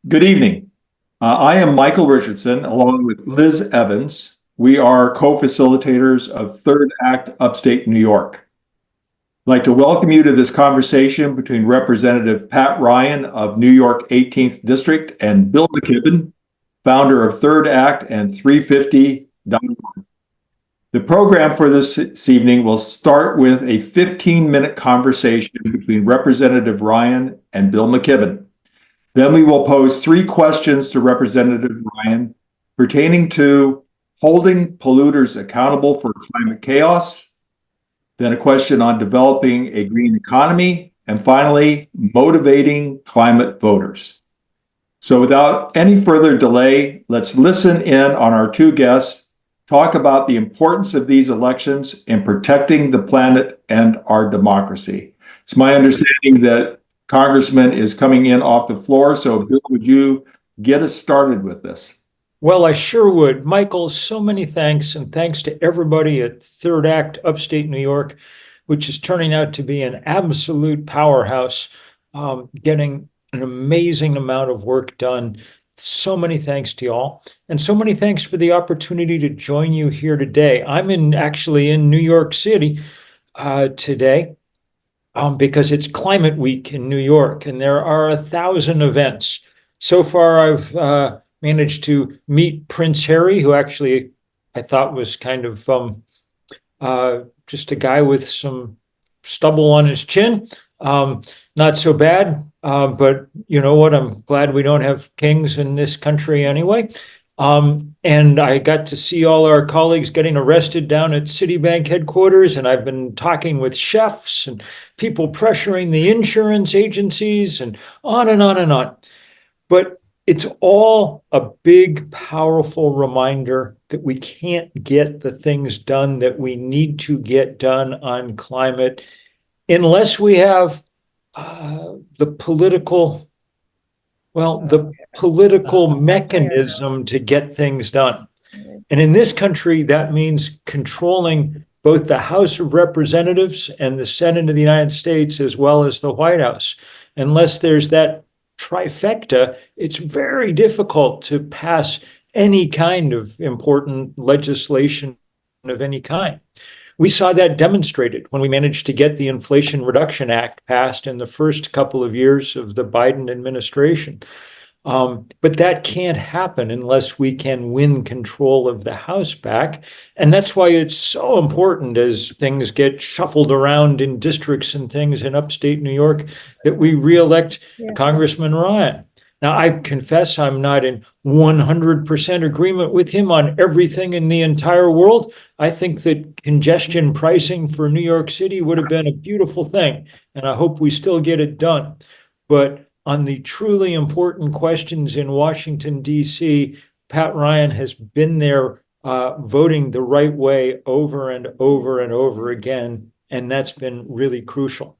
Good evening. I am Michael Richardson, along with Liz Evans. We are co-facilitators of Third Act Upstate New York. I'd like to welcome you to this conversation between Representative Pat Ryan of New York 18th District and Bill McKibben, founder of Third Act and 350.org. The program for this evening will start with a 15-minute conversation between Representative Ryan and Bill McKibben. Then we will pose 3 questions to Representative Ryan pertaining to holding polluters accountable for climate chaos, then a question on developing a green economy, and finally, motivating climate voters. So without any further delay, let's listen in on our 2 guests, talk about the importance of these elections in protecting the planet and our democracy. It's my understanding that Congressman is coming in off the floor. So Bill, would you get us started with this? Well, I sure would. Michael, so many thanks, and thanks to everybody at Third Act Upstate New York, which is turning out to be an absolute powerhouse, getting an amazing amount of work done. So many thanks to y'all, and so many thanks for the opportunity to join you here today. I'm actually in New York City today. Because it's Climate Week in New York, and there are 1,000 events. So far, I've managed to meet Prince Harry, who actually I thought was kind of just a guy with some stubble on his chin. Not so bad, but you know what? I'm glad we don't have kings in this country anyway. And I got to see all our colleagues getting arrested down at Citibank headquarters, and I've been talking with chefs and people pressuring the insurance agencies and on and on and on. But it's all a big, powerful reminder that we can't get the things done that we need to get done on climate unless we have the political mechanism to get things done. And in this country, that means controlling both the House of Representatives and the Senate of the United States, as well as the White House. Unless there's that trifecta, it's very difficult to pass any kind of important legislation of any kind. We saw that demonstrated when we managed to get the Inflation Reduction Act passed in the first couple of years of the Biden administration. But that can't happen unless we can win control of the House back. And that's why it's so important, as things get shuffled around in districts and things in upstate New York, that we reelect Congressman Ryan. Now, I confess I'm not in 100% agreement with him on everything in the entire world. I think that congestion pricing for New York City would have been a beautiful thing, and I hope we still get it done. But on the truly important questions in Washington, D.C., Pat Ryan has been there voting the right way over and over and over again, and that's been really crucial.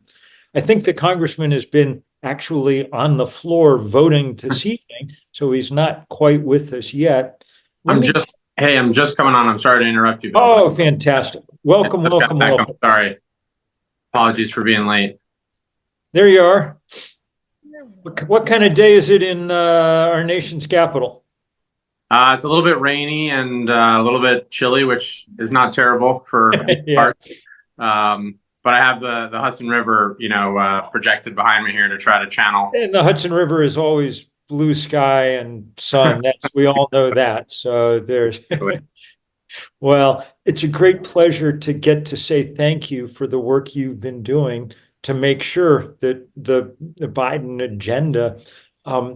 I think the congressman has been actually on the floor voting this evening, so he's not quite with us yet. I'm just coming on. I'm sorry to interrupt you, Bill. Oh, fantastic. Welcome. Sorry. Apologies for being late. There you are. What kind of day is it in our nation's capital? It's a little bit rainy and a little bit chilly, which is not terrible for Yeah. But I have the Hudson River, projected behind me here to try to channel. And the Hudson River is always blue sky and sun. We all know that. So there's, well, it's a great pleasure to get to say thank you for the work you've been doing to make sure that the Biden agenda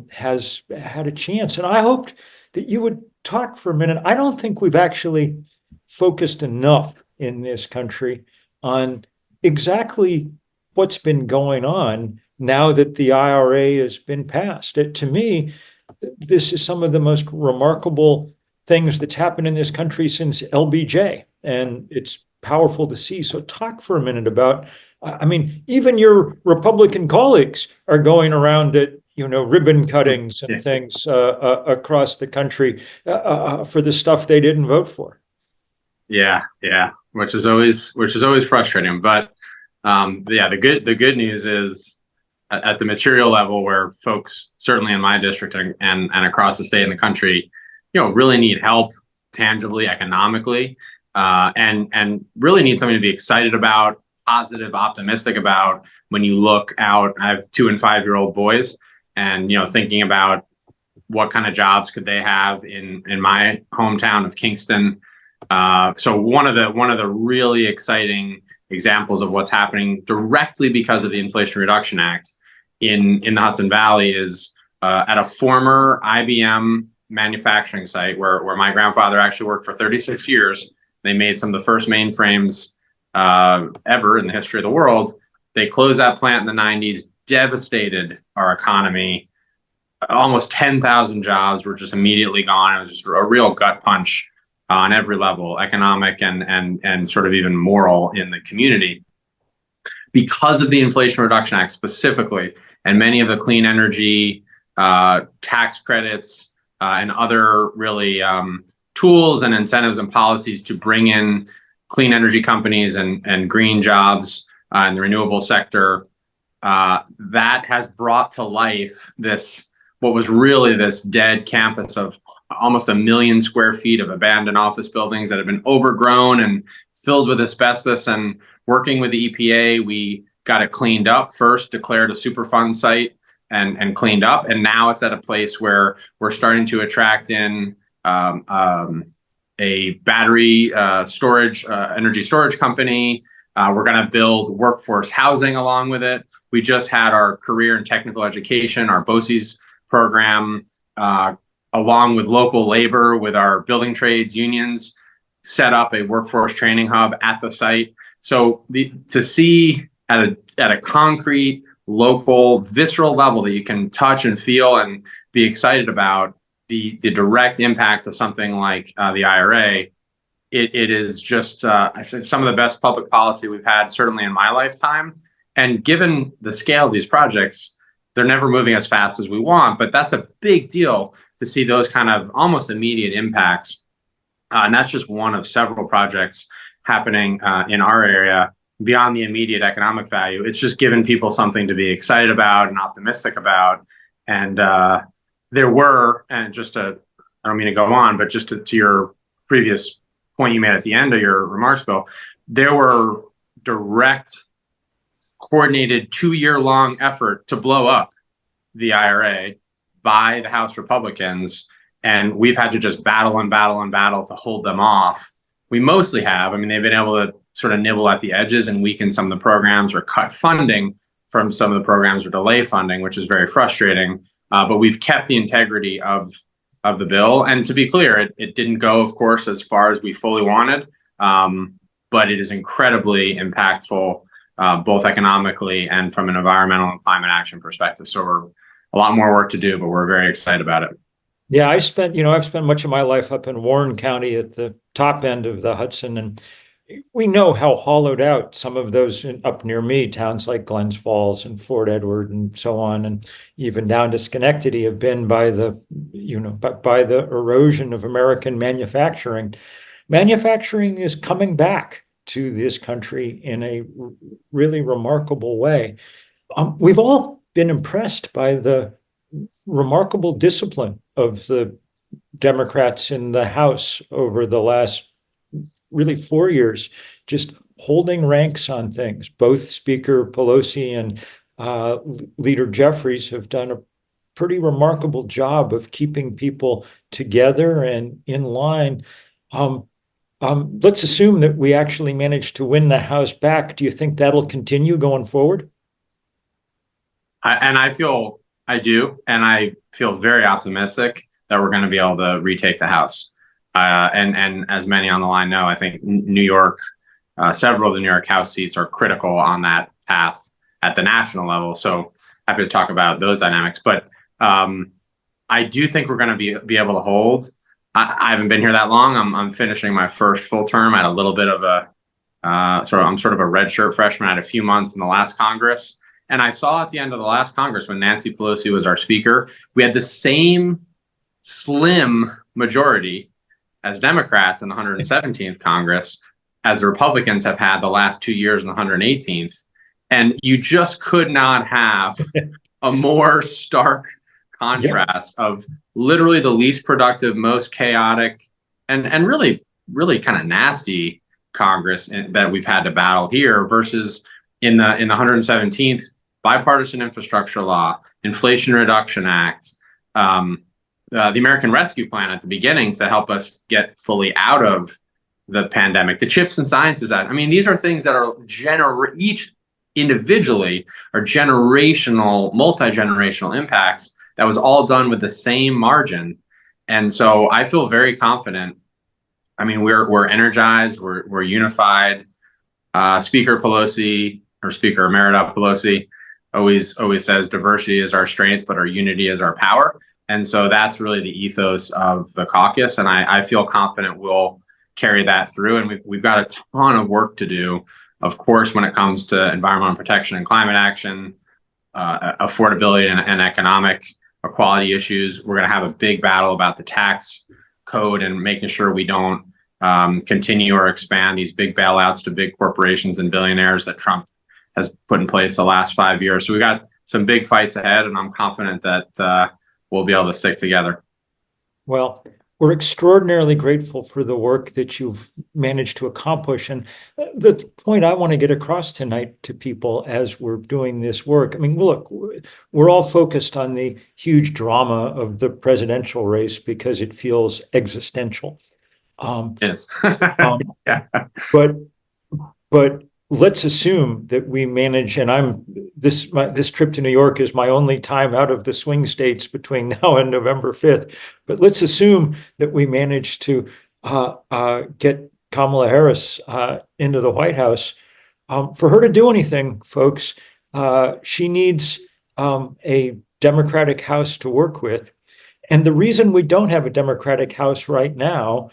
has had a chance. And I hoped that you would talk for a minute. I don't think we've actually focused enough in this country on exactly what's been going on now that the IRA has been passed. To me, this is some of the most remarkable things that's happened in this country since LBJ, and it's powerful to see. So talk for a minute about, I mean, even your Republican colleagues are going around at, ribbon cuttings and things across the country for the stuff they didn't vote for. Yeah, which is always frustrating. But the good news is at the material level, where folks, certainly in my district and across the state and the country, really need help tangibly, economically, and really need something to be excited about, positive, optimistic about. When you look out, I have 2 and 5-year-old boys, and thinking about what kind of jobs could they have in my hometown of Kingston. So one of the really exciting examples of what's happening directly because of the Inflation Reduction Act in the Hudson Valley is at a former IBM manufacturing site where my grandfather actually worked for 36 years. They made some of the first mainframes ever in the history of the world. They closed that plant in the 90s, devastated our economy. Almost 10,000 jobs were just immediately gone. It was just a real gut punch on every level, economic and sort of even moral in the community. Because of the Inflation Reduction Act specifically, and many of the clean energy tax credits and other really tools and incentives and policies to bring in clean energy companies and green jobs in the renewable sector, that has brought to life what was really this dead campus of almost 1 million square feet of abandoned office buildings that have been overgrown and filled with asbestos. And working with the EPA, we got it cleaned up first, declared a Superfund site, and cleaned up. And now it's at a place where we're starting to attract in a battery energy storage company. We're going to build workforce housing along with it. We just had our career and technical education, our BOCES program, along with local labor, with our building trades unions, set up a workforce training hub at the site. So to see at a concrete, local, visceral level that you can touch and feel and be excited about the direct impact of something like the IRA, it is just some of the best public policy we've had, certainly in my lifetime. And given the scale of these projects, they're never moving as fast as we want, but that's a big deal to see those kind of almost immediate impacts. And that's just one of several projects happening in our area beyond the immediate economic value. It's just given people something to be excited about and optimistic about. And there were, and I don't mean to go on, but just to your previous point you made at the end of your remarks, Bill, there were direct, coordinated 2-year-long effort to blow up the IRA by the House Republicans, and we've had to just battle and battle and battle to hold them off. We mostly have. I mean, they've been able to sort of nibble at the edges and weaken some of the programs or cut funding from some of the programs or delay funding, which is very frustrating. But we've kept the integrity of the bill. And to be clear, it didn't go, of course, as far as we fully wanted, but it is incredibly impactful, both economically and from an environmental and climate action perspective. So we're a lot more work to do, but we're very excited about it. Yeah, I've spent much of my life up in Warren County at the top end of the Hudson, and we know how hollowed out some of those up near me, towns like Glens Falls and Fort Edward and so on, and even down to Schenectady have been by the erosion of American manufacturing. Manufacturing is coming back to this country in a really remarkable way. We've all been impressed by the remarkable discipline of the Democrats in the House over the last really 4 years, just holding ranks on things. Both Speaker Pelosi and Leader Jeffries have done a pretty remarkable job of keeping people together and in line. Let's assume that we actually managed to win the House back. Do you think that'll continue going forward? I do, and I feel very optimistic that we're going to be able to retake the House. And as many on the line know, I think New York, several of the New York House seats are critical on that path at the national level. So happy to talk about those dynamics. But I do think we're going to be able to hold. I haven't been here that long. I'm finishing my first full term. I had a little bit of I'm sort of a redshirt freshman. I had a few months in the last Congress. And I saw at the end of the last Congress, when Nancy Pelosi was our speaker, we had the same slim majority as Democrats in the 117th Congress as the Republicans have had the last 2 years in the 118th. And you just could not have a more stark contrast of literally the least productive, most chaotic, and really, really kind of nasty Congress that we've had to battle here versus in the 117th bipartisan infrastructure law, Inflation Reduction Act, the American Rescue Plan at the beginning to help us get fully out of the pandemic, the CHIPS and Sciences Act. I mean, these are things that are each individually are generational, multi-generational impacts that was all done with the same margin. And so I feel very confident. I mean, we're energized, we're unified. Speaker Pelosi, or Speaker Emerita Pelosi, always says diversity is our strength, but our unity is our power. And so that's really the ethos of the caucus. And I feel confident we'll carry that through. And we've got a ton of work to do, of course, when it comes to environmental protection and climate action, affordability and economic equality issues. We're going to have a big battle about the tax code and making sure we don't continue or expand these big bailouts to big corporations and billionaires that Trump has put in place the last 5 years. So we got some big fights ahead, and I'm confident that we'll be able to stick together. Well, we're extraordinarily grateful for the work that you've managed to accomplish. And the point I want to get across tonight to people as we're doing this work, I mean, look, we're all focused on the huge drama of the presidential race because it feels existential. Yes. Yeah. But let's assume that we manage, and this trip to New York is my only time out of the swing states between now and November 5th. But let's assume that we manage to get Kamala Harris into the White House. For her to do anything, folks, she needs a Democratic House to work with. And the reason we don't have a Democratic House right now,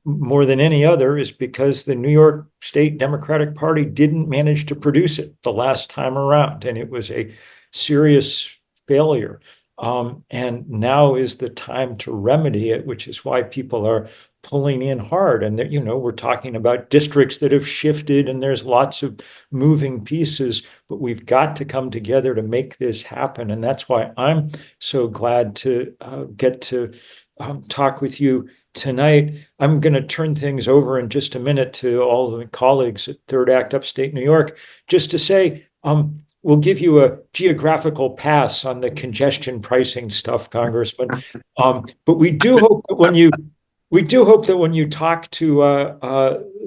more than any other, is because the New York State Democratic Party didn't manage to produce it the last time around, and it was a serious failure. And now is the time to remedy it, which is why people are pulling in hard. And that, we're talking about districts that have shifted, and there's lots of moving pieces, but we've got to come together to make this happen. And that's why I'm so glad to get to talk with you tonight. I'm going to turn things over in just a minute to all the colleagues at Third Act Upstate New York, just to say, we'll give you a geographical pass on the congestion pricing stuff, Congressman. But we do hope that when you talk to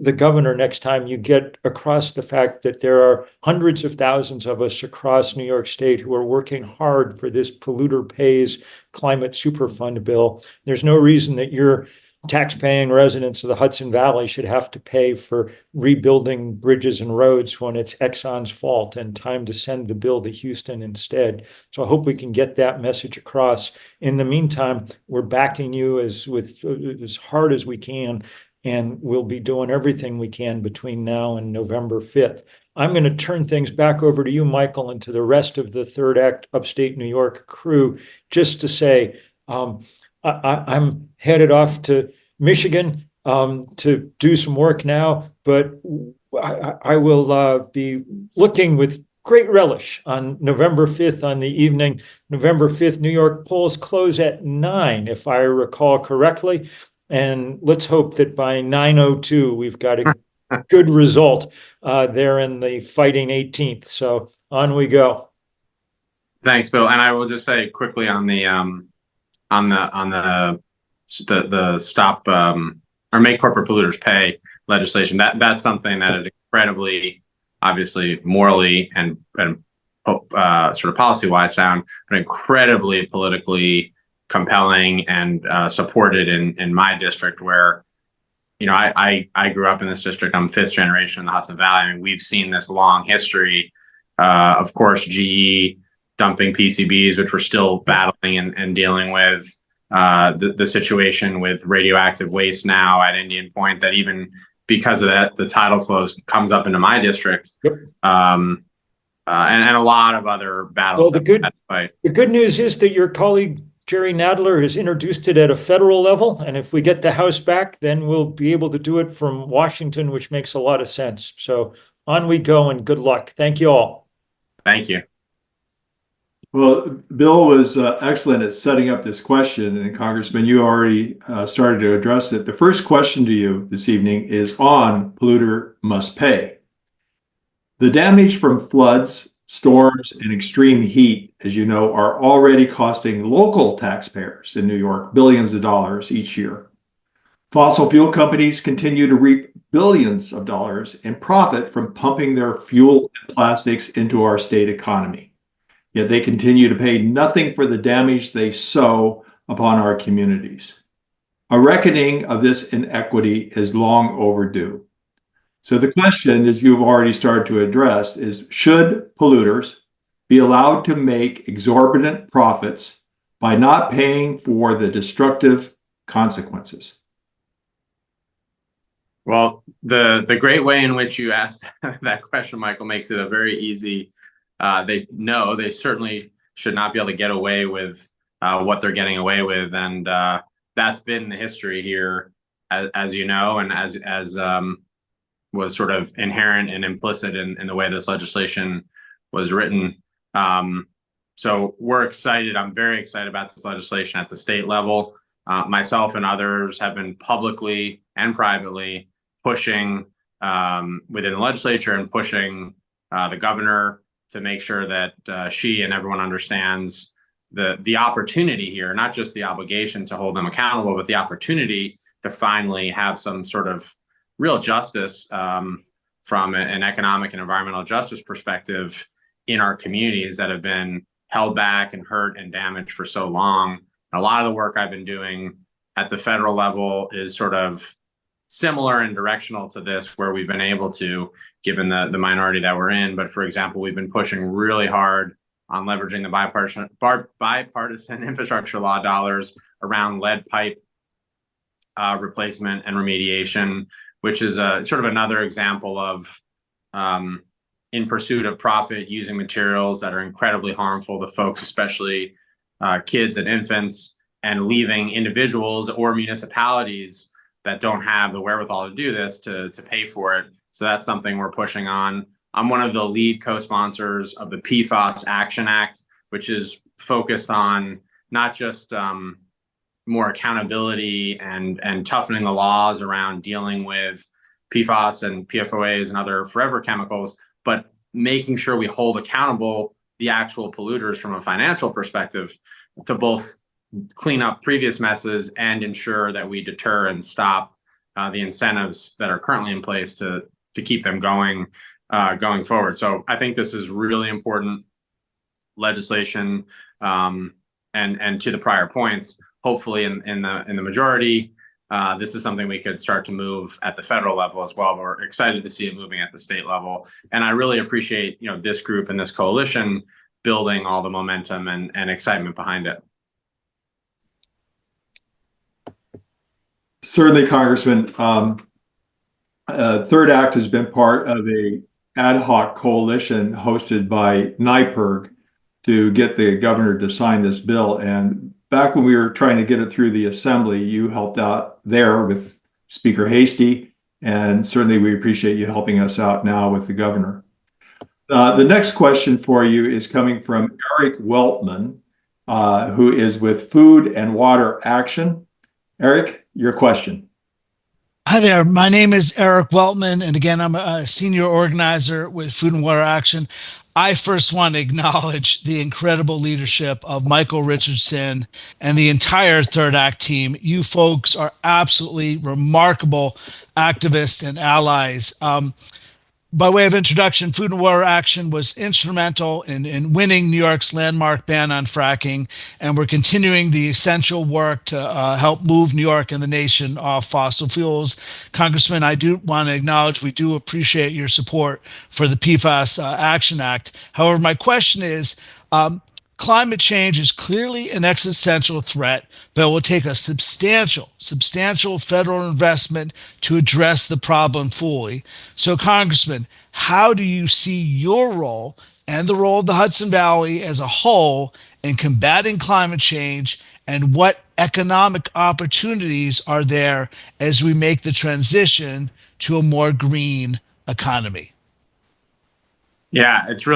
the governor next time, you get across the fact that there are hundreds of thousands of us across New York State who are working hard for this polluter pays climate superfund bill. There's no reason that your taxpaying residents of the Hudson Valley should have to pay for rebuilding bridges and roads when it's Exxon's fault and time to send the bill to Houston instead. So I hope we can get that message across. In the meantime, we're backing you as hard as we can, and we'll be doing everything we can between now and November 5th. I'm going to turn things back over to you, Michael, and to the rest of the Third Act Upstate New York crew, just to say, I'm headed off to Michigan to do some work now, but I will be looking with great relish on November 5th on the evening. November 5th, New York polls close at 9, if I recall correctly. And let's hope that by 9:02, we've got a good result there in the fighting 18th. So on we go. Thanks, Bill. And I will just say quickly on the stop or make corporate polluters pay legislation. That's something that is incredibly, obviously, morally and sort of policy-wise sound, but incredibly politically compelling and supported in my district, where I grew up in this district. I'm fifth generation in the Hudson Valley. I mean, we've seen this long history. Of course, GE dumping PCBs, which we're still battling and dealing with. The situation with radioactive waste now at Indian Point, that even because of that, the tidal flows comes up into my district. Yep. And a lot of other battles. Well, the good news is that your colleague Jerry Nadler has introduced it at a federal level, and if we get the House back, then we'll be able to do it from Washington, which makes a lot of sense. So on we go, and good luck. Thank you all. Thank you. Well, Bill was excellent at setting up this question, and Congressman, you already started to address it. The first question to you this evening is on polluter must pay. The damage from floods, storms, and extreme heat, as you know, are already costing local taxpayers in New York billions of dollars each year. Fossil fuel companies continue to reap billions of dollars in profit from pumping their fuel and plastics into our state economy. Yet they continue to pay nothing for the damage they sow upon our communities. A reckoning of this inequity is long overdue. So the question, as you've already started to address, is should polluters be allowed to make exorbitant profits by not paying for the destructive consequences? Well, the great way in which you asked that question, Michael, makes it a very easy. They certainly should not be able to get away with what they're getting away with, and that's been the history here, as you know, and as was sort of inherent and implicit in the way this legislation was written. So we're excited. I'm very excited about this legislation at the state level. Myself and others have been publicly and privately pushing within the legislature and pushing the governor to make sure that she and everyone understands the opportunity here, not just the obligation to hold them accountable, but the opportunity to finally have some sort of real justice from an economic and environmental justice perspective in our communities that have been held back and hurt and damaged for so long. And a lot of the work I've been doing at the federal level is sort of similar and directional to this, where we've been able to, given the minority that we're in. But for example, we've been pushing really hard on leveraging the bipartisan infrastructure law dollars around lead pipe replacement and remediation, which is a sort of another example of in pursuit of profit, using materials that are incredibly harmful to folks, especially kids and infants, and leaving individuals or municipalities that don't have the wherewithal to do this to pay for it. So that's something we're pushing on. I'm one of the lead co-sponsors of the PFAS Action Act, which is focused on not just more accountability and toughening the laws around dealing with PFAS and PFOAs and other forever chemicals, but making sure we hold accountable the actual polluters from a financial perspective to both clean up previous messes and ensure that we deter and stop the incentives that are currently in place to keep them going forward. So I think this is really important legislation. And to the prior points, hopefully in the majority, this is something we could start to move at the federal level as well. But we're excited to see it moving at the state level. And I really appreciate this group and this coalition building all the momentum and excitement behind it. Certainly, Congressman. Third Act has been part of a ad hoc coalition hosted by NYPIRG to get the governor to sign this bill. And back when we were trying to get it through the assembly, you helped out there with Speaker Hastie, and certainly we appreciate you helping us out now with the governor. The next question for you is coming from Eric Weltman, who is with Food and Water Action. Eric, your question. Hi there. My name is Eric Weltman, and again, I'm a senior organizer with Food and Water Action. I first want to acknowledge the incredible leadership of Michael Richardson and the entire Third Act team. You folks are absolutely remarkable activists and allies. By way of introduction, Food and Water Action was instrumental in winning New York's landmark ban on fracking, and we're continuing the essential work to help move New York and the nation off fossil fuels. Congressman, I do want to acknowledge we do appreciate your support for the PFAS Action Act. However, my question is, climate change is clearly an existential threat, but it will take a substantial federal investment to address the problem fully. So, Congressman, how do you see your role and the role of the Hudson Valley as a whole in combating climate change, and what economic opportunities are there as we make the transition to a more green economy? Yeah, it's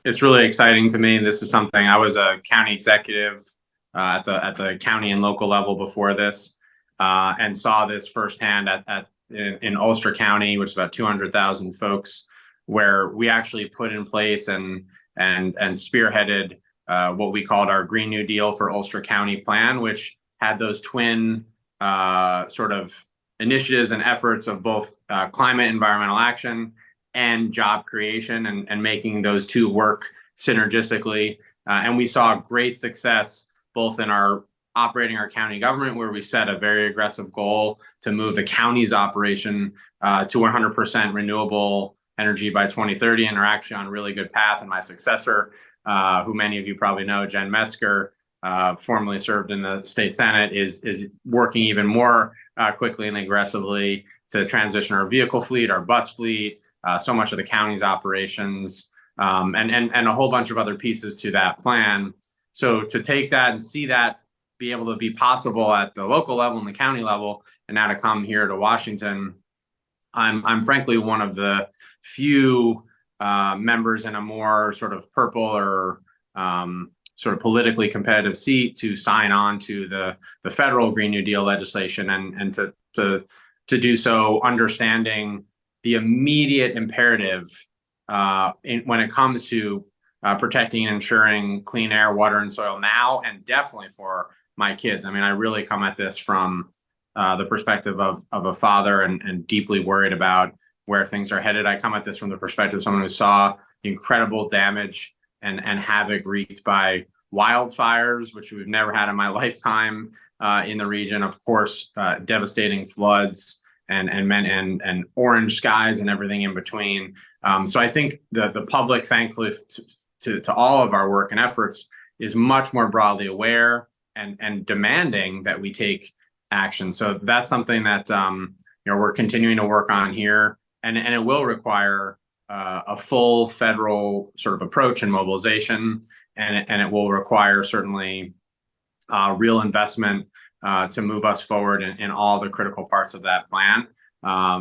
it's really exciting to me. This is something I was a county executive at the county and local level before this, and saw this firsthand in Ulster County, which is about 200,000 folks, where we actually put in place and spearheaded what we called our Green New Deal for Ulster County plan, which had those twin sort of initiatives and efforts of both climate environmental action and job creation, and making those two work synergistically. And we saw great success both in our operating our county government, where we set a very aggressive goal to move the county's operation to 100% renewable energy by 2030, and are actually on a really good path. And my successor, who many of you probably know, Jen Metzger, formerly served in the state Senate, is working even more quickly and aggressively to transition our vehicle fleet, our bus fleet, so much of the county's operations, and a whole bunch of other pieces to that plan. So to take that and see that be able to be possible at the local level and the county level, and now to come here to Washington, I'm frankly one of the few members in a more sort of purple or sort of politically competitive seat to sign on to the federal Green New Deal legislation, and to do so understanding the immediate imperative when it comes to protecting and ensuring clean air, water, and soil now, and definitely for my kids. I mean, I really come at this from the perspective of a father, and deeply worried about where things are headed. I come at this from the perspective of someone who saw incredible damage and havoc wreaked by wildfires, which we've never had in my lifetime in the region. Of course, devastating floods and orange skies and everything in between. So I think the public, thankfully, to all of our work and efforts, is much more broadly aware and demanding that we take action. So that's something that we're continuing to work on here, and it will require a full federal sort of approach and mobilization, and it will require certainly real investment to move us forward in all the critical parts of that plan.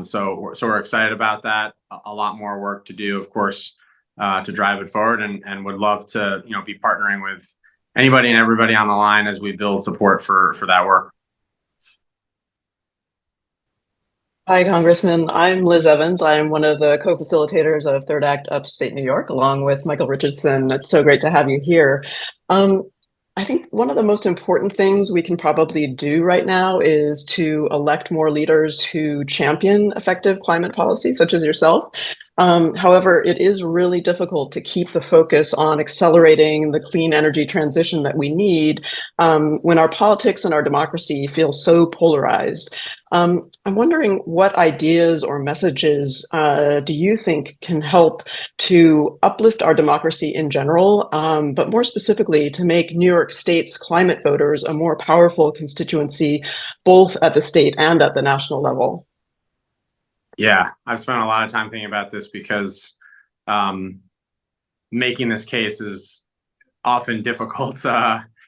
So we're excited about that. A lot more work to do, of course, to drive it forward, and would love to be partnering with anybody and everybody on the line as we build support for that work. Hi, Congressman. I'm Liz Evans. I'm one of the co-facilitators of Third Act Upstate New York, along with Michael Richardson. It's so great to have you here. I think one of the most important things we can probably do right now is to elect more leaders who champion effective climate policy, such as yourself. However, it is really difficult to keep the focus on accelerating the clean energy transition that we need when our politics and our democracy feel so polarized. I'm wondering what ideas or messages do you think can help to uplift our democracy in general, but more specifically to make New York State's climate voters a more powerful constituency, both at the state and at the national level? Yeah, I've spent a lot of time thinking about this, because making this case is often difficult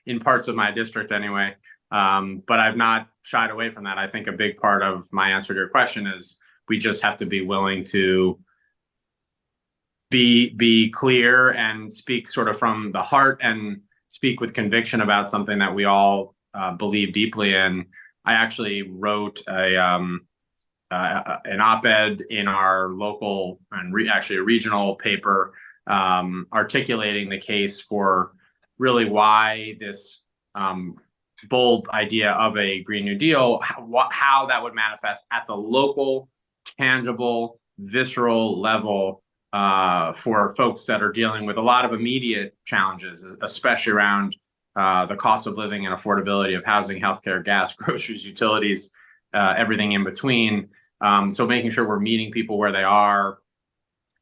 in parts of my district anyway. But I've not shied away from that. I think a big part of my answer to your question is we just have to be willing to be clear and speak sort of from the heart, and speak with conviction about something that we all believe deeply in. I actually wrote an op-ed in our local and actually a regional paper articulating the case for really why this bold idea of a Green New Deal, how that would manifest at the local, tangible, visceral level for folks that are dealing with a lot of immediate challenges, especially around the cost of living and affordability of housing, healthcare, gas, groceries, utilities, everything in between. So making sure we're meeting people where they are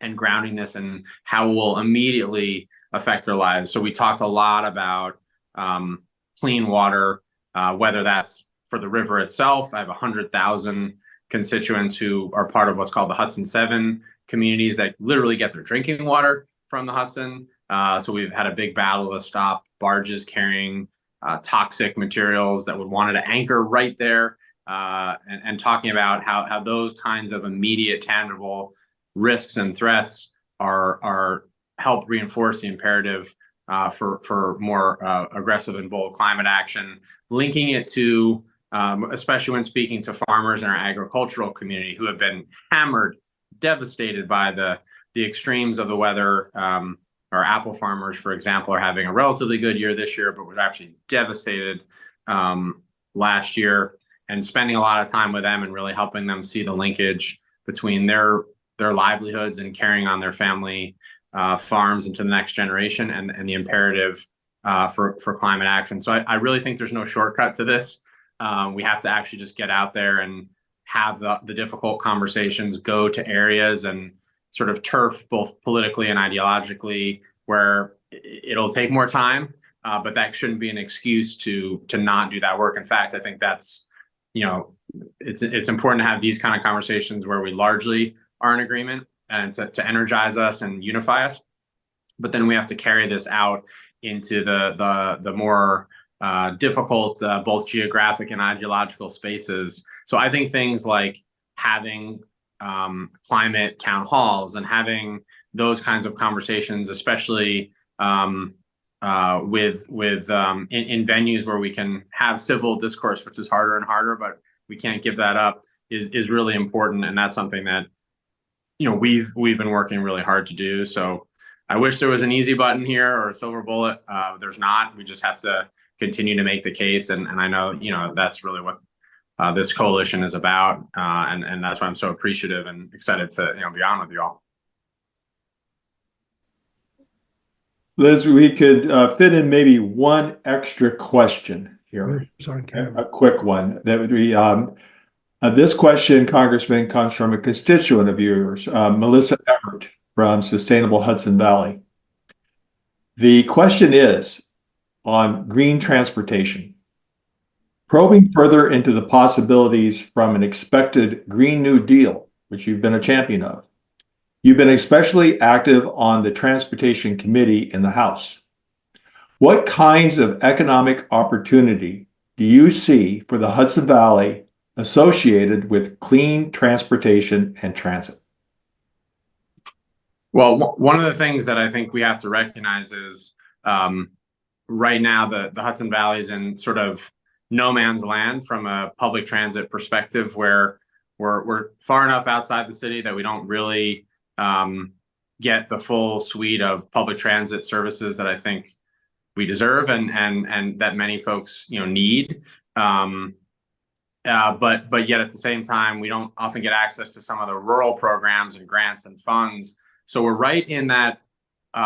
and grounding this in how it will immediately affect their lives. So we talked a lot about clean water, whether that's for the river itself. I have 100,000 constituents who are part of what's called the Hudson 7 communities that literally get their drinking water from the Hudson. So we've had a big battle to stop barges carrying toxic materials that would want to anchor right there, and talking about how those kinds of immediate, tangible risks and threats are help reinforce the imperative for more aggressive and bold climate action, linking it to, especially when speaking to farmers in our agricultural community who have been hammered, devastated by the extremes of the weather. Our apple farmers, for example, are having a relatively good year this year, but were actually devastated last year, and spending a lot of time with them and really helping them see the linkage between their livelihoods and carrying on their family farms into the next generation, and the imperative for climate action. So I really think there's no shortcut to this. We have to actually just get out there and have the difficult conversations, go to areas and sort of turf both politically and ideologically where it'll take more time, but that shouldn't be an excuse to not do that work. In fact, I think that's, it's important to have these kind of conversations where we largely are in agreement and to energize us and unify us. But then we have to carry this out into the more difficult, both geographic and ideological spaces. So I think things like having climate town halls and having those kinds of conversations, especially in venues where we can have civil discourse, which is harder and harder, but we can't give that up, is really important. And that's something that we've been working really hard to do. So I wish there was an easy button here or a silver bullet. There's not. We just have to continue to make the case, and I know that's really what this coalition is about, and that's why I'm so appreciative and excited to be on with you all. Liz, we could fit in maybe one extra question here. A quick one. That would be this question, Congressman, comes from a constituent of yours, Melissa Everett from Sustainable Hudson Valley. The question is on green transportation. Probing further into the possibilities from an expected Green New Deal, which you've been a champion of, you've been especially active on the Transportation Committee in the House. What kinds of economic opportunity do you see for the Hudson Valley associated with clean transportation and transit? Well, one of the things that I think we have to recognize is right now the Hudson Valley is in sort of no man's land from a public transit perspective, where we're far enough outside the city that we don't really get the full suite of public transit services that I think we deserve and that many folks need. But yet at the same time, we don't often get access to some of the rural programs and grants and funds. So we're right in that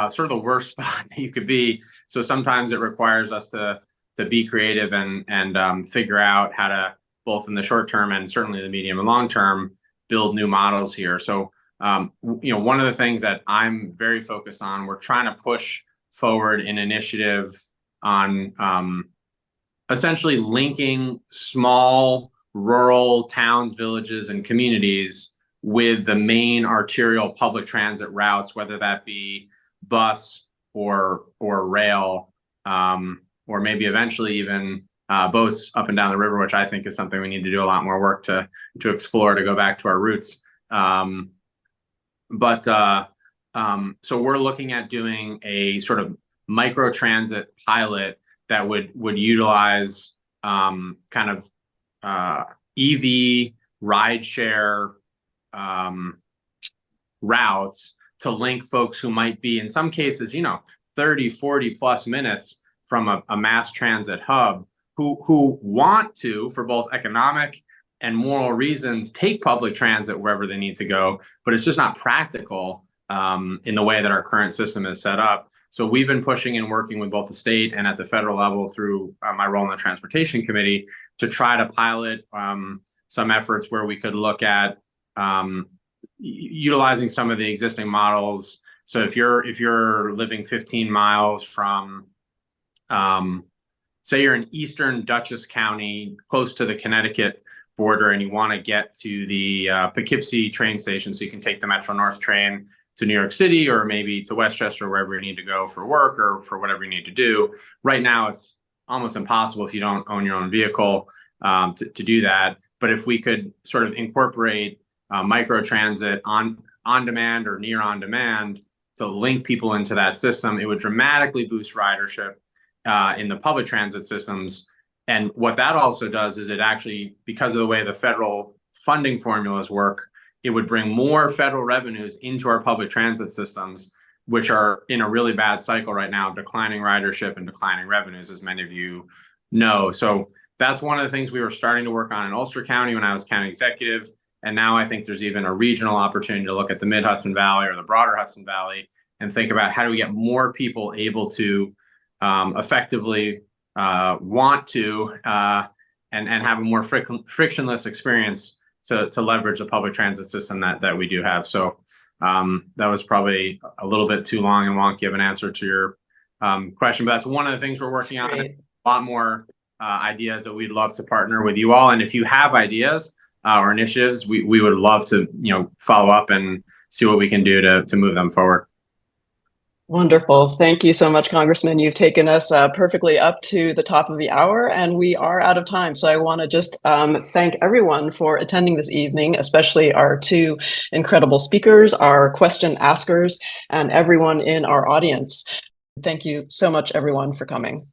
sort of the worst spot that you could be. So sometimes it requires us to be creative and figure out how to, both in the short term and certainly the medium and long term, build new models here. So one of the things that I'm very focused on, we're trying to push forward an initiative on essentially linking small rural towns, villages, and communities with the main arterial public transit routes, whether that be bus or rail, or maybe eventually even boats up and down the river, which I think is something we need to do a lot more work to explore, to go back to our roots. So we're looking at doing a sort of micro transit pilot that would utilize kind of EV rideshare routes to link folks who might be, in some cases, 30, 40 plus minutes from a mass transit hub, who want to, for both economic and moral reasons, take public transit wherever they need to go, but it's just not practical in the way that our current system is set up. So we've been pushing and working with both the state and at the federal level through my role in the Transportation Committee to try to pilot some efforts where we could look at utilizing some of the existing models. So if you're living 15 miles from, say you're in eastern Dutchess County, close to the Connecticut border, and you want to get to the Poughkeepsie train station, so you can take the Metro North train to New York City or maybe to Westchester, wherever you need to go for work or for whatever you need to do. Right now, it's almost impossible if you don't own your own vehicle to do that. But if we could sort of incorporate micro transit on demand or near on demand to link people into that system, it would dramatically boost ridership in the public transit systems. And what that also does is it actually, because of the way the federal funding formulas work, it would bring more federal revenues into our public transit systems, which are in a really bad cycle right now, declining ridership and declining revenues, as many of you know. So that's one of the things we were starting to work on in Ulster County when I was county executive. And now I think there's even a regional opportunity to look at the Mid-Hudson Valley or the broader Hudson Valley and think about how do we get more people able to effectively want to and have a more frictionless experience to leverage the public transit system that we do have. So that was probably a little bit too long and wonky of an answer to your question, but that's one of the things we're working on. A lot more ideas that we'd love to partner with you all. And if you have ideas or initiatives, we would love to follow up and see what we can do to move them forward. Wonderful. Thank you so much, Congressman. You've taken us perfectly up to the top of the hour, and we are out of time. So I want to just thank everyone for attending this evening, especially our two incredible speakers, our question askers, and everyone in our audience. Thank you so much, everyone, for coming.